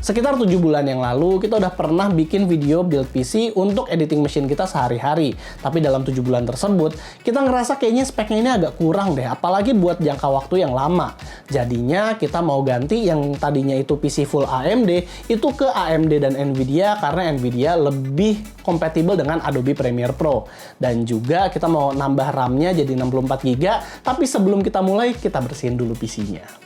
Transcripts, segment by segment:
Sekitar 7 bulan yang lalu, kita udah pernah bikin video build PC untuk editing machine kita sehari-hari. Tapi dalam 7 bulan tersebut, kita ngerasa kayaknya speknya ini agak kurang deh, apalagi buat jangka waktu yang lama. Jadinya kita mau ganti yang tadinya itu PC full AMD, itu ke AMD dan Nvidia karena Nvidia lebih kompatibel dengan Adobe Premiere Pro. Dan juga kita mau nambah RAM-nya jadi 64GB, tapi sebelum kita mulai, kita bersihin dulu PC-nya.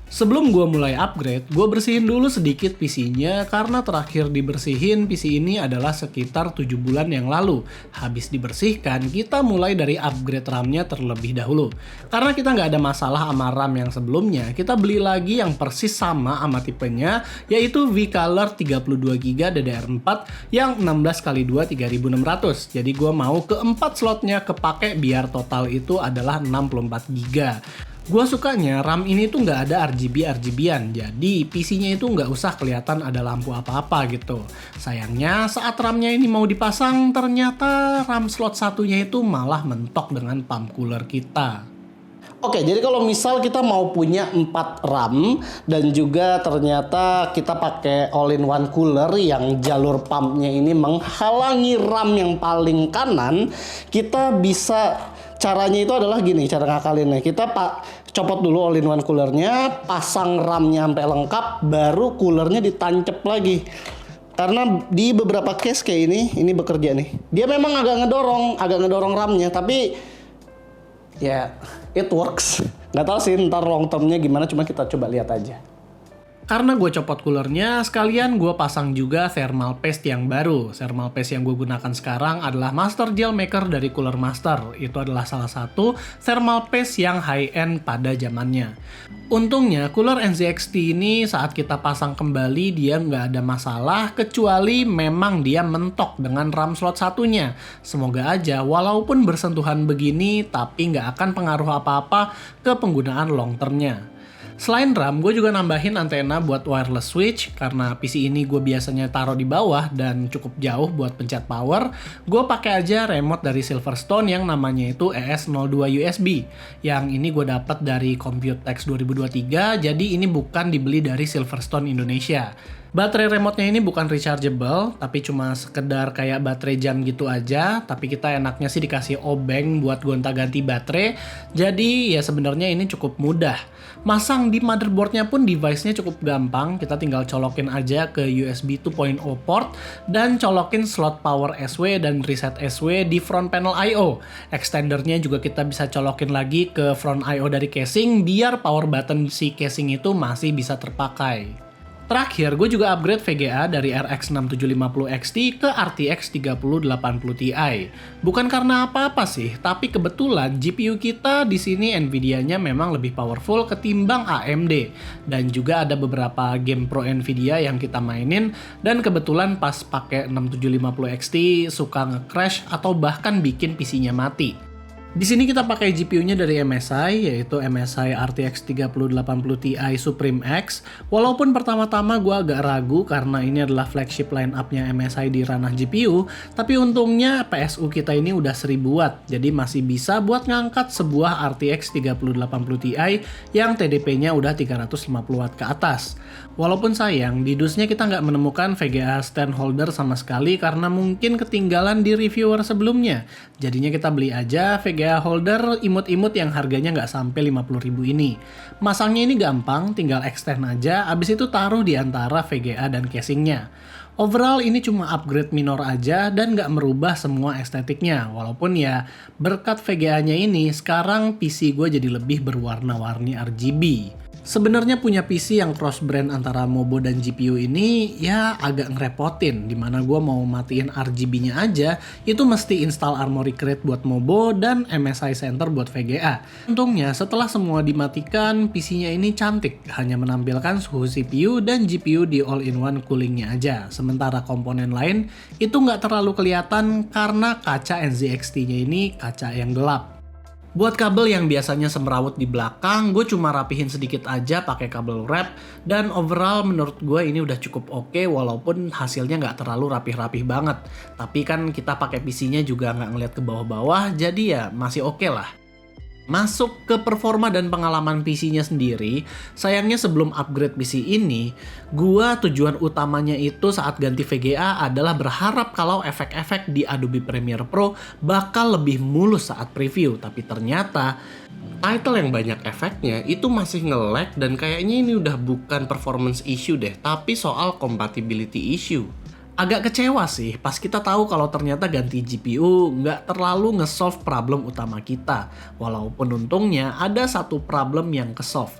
Sebelum gue mulai upgrade, gue bersihin dulu sedikit PC-nya karena terakhir dibersihin PC ini adalah sekitar 7 bulan yang lalu. Habis dibersihkan, kita mulai dari upgrade RAM-nya terlebih dahulu. Karena kita nggak ada masalah sama RAM yang sebelumnya, kita beli lagi yang persis sama sama tipenya, yaitu V-Color 32GB DDR4 yang 16x2 3600. Jadi gue mau ke 4 slotnya kepake biar total itu adalah 64GB. Gue sukanya RAM ini tuh nggak ada RGB-RGB-an, jadi PC-nya itu nggak usah kelihatan ada lampu apa-apa gitu. Sayangnya saat RAM-nya ini mau dipasang, ternyata RAM slot satunya itu malah mentok dengan pump cooler kita. Oke, jadi kalau misal kita mau punya 4 RAM dan juga ternyata kita pakai all-in-one cooler yang jalur pumpnya ini menghalangi RAM yang paling kanan, kita bisa, caranya itu adalah gini, cara ngakalinnya. Kita copot dulu all-in-one coolernya, pasang RAM-nya sampai lengkap, baru coolernya ditancap lagi. Karena di beberapa case kayak ini bekerja nih. Dia memang agak ngedorong RAM-nya, tapi ya it works. Nggak tahu sih ntar long term-nya gimana, cuma kita coba lihat aja. Karena gue copot coolernya, sekalian gue pasang juga thermal paste yang baru. Thermal paste yang gue gunakan sekarang adalah Master Gel Maker dari Cooler Master. Itu adalah salah satu thermal paste yang high-end pada zamannya. Untungnya, cooler NZXT ini saat kita pasang kembali dia nggak ada masalah, kecuali memang dia mentok dengan RAM slot satunya. Semoga aja, walaupun bersentuhan begini, tapi nggak akan pengaruh apa-apa ke penggunaan long term-nya. Selain RAM, gue juga nambahin antena buat wireless switch, karena PC ini gue biasanya taruh di bawah dan cukup jauh buat pencet power. Gue pakai aja remote dari Silverstone yang namanya itu ES02 USB. Yang ini gue dapat dari Computex 2023, jadi ini bukan dibeli dari Silverstone Indonesia. Baterai remote-nya ini bukan rechargeable, tapi cuma sekedar kayak baterai jam gitu aja. Tapi kita enaknya sih dikasih obeng buat gonta-ganti baterai. Jadi ya sebenarnya ini cukup mudah. Masang di motherboard-nya pun device-nya cukup gampang. Kita tinggal colokin aja ke USB 2.0 port dan colokin slot power SW dan reset SW di front panel I/O. Extendernya juga kita bisa colokin lagi ke front I/O dari casing biar power button si casing itu masih bisa terpakai. Terakhir, gue juga upgrade VGA dari RX 6750 XT ke RTX 3080 Ti. Bukan karena apa-apa sih, tapi kebetulan GPU kita di sini Nvidia-nya memang lebih powerful ketimbang AMD. Dan juga ada beberapa game pro Nvidia yang kita mainin, dan kebetulan pas pakai 6750 XT suka nge-crash atau bahkan bikin PC-nya mati. Di sini kita pakai GPU-nya dari MSI, yaitu MSI RTX 3080 Ti Supreme X. Walaupun pertama-tama gue agak ragu karena ini adalah flagship line-up-nya MSI di ranah GPU, tapi untungnya PSU kita ini udah 1000 watt, jadi masih bisa buat ngangkat sebuah RTX 3080 Ti yang TDP-nya udah 350 watt ke atas. Walaupun sayang, di dusnya kita nggak menemukan VGA stand holder sama sekali karena mungkin ketinggalan di reviewer sebelumnya. Jadinya kita beli aja VGA holder imut-imut yang harganya nggak sampai 50.000 ini. Masangnya ini gampang, tinggal extend aja, abis itu taruh di antara VGA dan casingnya. Overall ini cuma upgrade minor aja dan nggak merubah semua estetiknya. Walaupun ya berkat VGA-nya ini, sekarang PC gue jadi lebih berwarna-warni RGB. Sebenarnya punya PC yang cross brand antara Mobo dan GPU ini ya agak ngerepotin, dimana gue mau matiin RGB-nya aja itu mesti install Armoury Crate buat Mobo dan MSI Center buat VGA. Untungnya setelah semua dimatikan, PC-nya ini cantik, hanya menampilkan suhu CPU dan GPU di all-in-one coolingnya aja. Sementara komponen lain itu nggak terlalu kelihatan karena kaca NZXT-nya ini kaca yang gelap. Buat kabel yang biasanya semrawut di belakang, gue cuma rapihin sedikit aja pakai kabel wrap, dan overall menurut gue ini udah cukup oke walaupun hasilnya nggak terlalu rapih-rapih banget. Tapi kan kita pakai PC-nya juga nggak ngeliat ke bawah-bawah, jadi ya masih oke lah. Masuk ke performa dan pengalaman PC-nya sendiri, sayangnya sebelum upgrade PC ini, gua tujuan utamanya itu saat ganti VGA adalah berharap kalau efek-efek di Adobe Premiere Pro bakal lebih mulus saat preview. Tapi ternyata title yang banyak efeknya itu masih nge-lag dan kayaknya ini udah bukan performance issue deh, tapi soal compatibility issue. Agak kecewa sih pas kita tahu kalau ternyata ganti GPU nggak terlalu nge-solve problem utama kita. Walaupun untungnya ada satu problem yang ke-solve.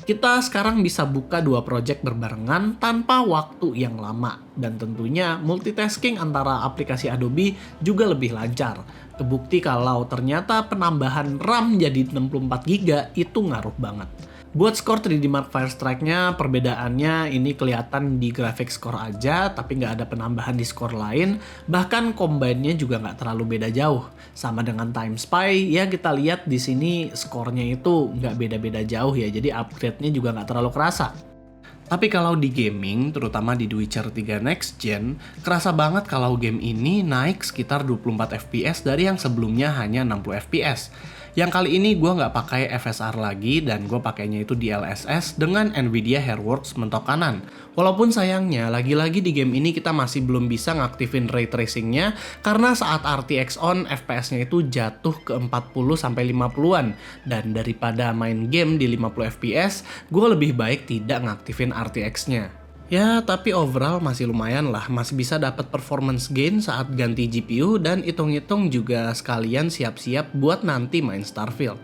Kita sekarang bisa buka dua project berbarengan tanpa waktu yang lama. Dan tentunya multitasking antara aplikasi Adobe juga lebih lancar. Kebukti kalau ternyata penambahan RAM jadi 64GB itu ngaruh banget. Buat skor 3D Mark Firestrike-nya, perbedaannya ini kelihatan di graphic score aja, tapi nggak ada penambahan di skor lain. Bahkan combine-nya juga nggak terlalu beda jauh. Sama dengan Time Spy, ya kita lihat di sini skornya itu nggak beda-beda jauh ya, jadi upgrade-nya juga nggak terlalu kerasa. Tapi kalau di gaming, terutama di The Witcher 3 Next Gen, kerasa banget kalau game ini naik sekitar 24 FPS dari yang sebelumnya hanya 60 FPS. Yang kali ini gue nggak pakai FSR lagi dan gue pakainya itu DLSS dengan Nvidia Hairworks mentok kanan. Walaupun sayangnya, lagi-lagi di game ini kita masih belum bisa ngaktifin ray tracing-nya karena saat RTX on, FPS-nya itu jatuh ke 40-50-an. Dan daripada main game di 50 FPS, gue lebih baik tidak ngaktifin RTX-nya. Ya, tapi overall masih lumayan lah, masih bisa dapat performance gain saat ganti GPU dan hitung-hitung juga sekalian siap-siap buat nanti main Starfield.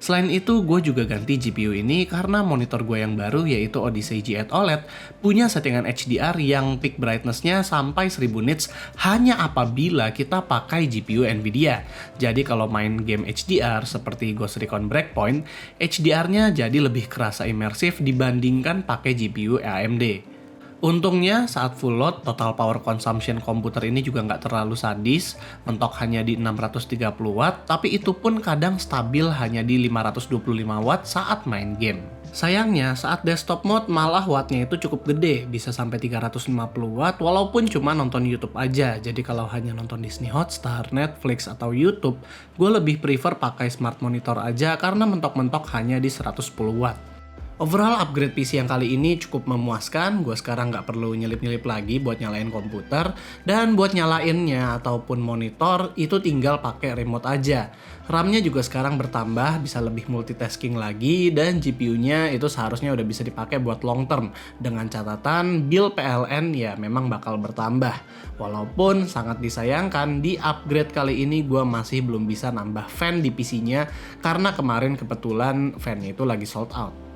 Selain itu, gue juga ganti GPU ini karena monitor gue yang baru yaitu Odyssey G8 OLED punya settingan HDR yang peak brightness-nya sampai 1000 nits hanya apabila kita pakai GPU Nvidia. Jadi kalau main game HDR seperti Ghost Recon Breakpoint, HDR-nya jadi lebih kerasa imersif dibandingkan pakai GPU AMD. Untungnya saat full load, total power consumption komputer ini juga nggak terlalu sadis, mentok hanya di 630 watt, tapi itu pun kadang stabil hanya di 525 watt saat main game. Sayangnya saat desktop mode malah wattnya itu cukup gede, bisa sampai 350 watt walaupun cuma nonton YouTube aja. Jadi kalau hanya nonton Disney Hotstar, Netflix, atau YouTube, gue lebih prefer pakai smart monitor aja karena mentok-mentok hanya di 110 watt. Overall upgrade PC yang kali ini cukup memuaskan, gue sekarang nggak perlu nyelip-nyelip lagi buat nyalain komputer, dan buat nyalainnya ataupun monitor itu tinggal pakai remote aja. RAM-nya juga sekarang bertambah, bisa lebih multitasking lagi, dan GPU-nya itu seharusnya udah bisa dipakai buat long term, dengan catatan build PLN ya memang bakal bertambah. Walaupun sangat disayangkan di upgrade kali ini gue masih belum bisa nambah fan di PC-nya, karena kemarin kebetulan fan-nya itu lagi sold out.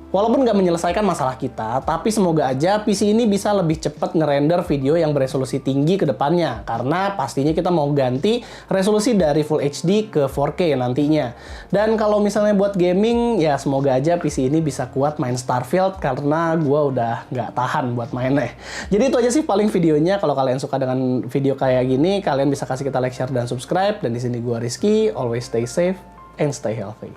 Walaupun nggak menyelesaikan masalah kita, tapi semoga aja PC ini bisa lebih cepat ngerender video yang beresolusi tinggi ke depannya. Karena pastinya kita mau ganti resolusi dari Full HD ke 4K nantinya. Dan kalau misalnya buat gaming, ya semoga aja PC ini bisa kuat main Starfield karena gue udah nggak tahan buat mainnya. Jadi itu aja sih paling videonya. Kalau kalian suka dengan video kayak gini, kalian bisa kasih kita like, share, dan subscribe. Dan di sini gue Rizky, always stay safe and stay healthy.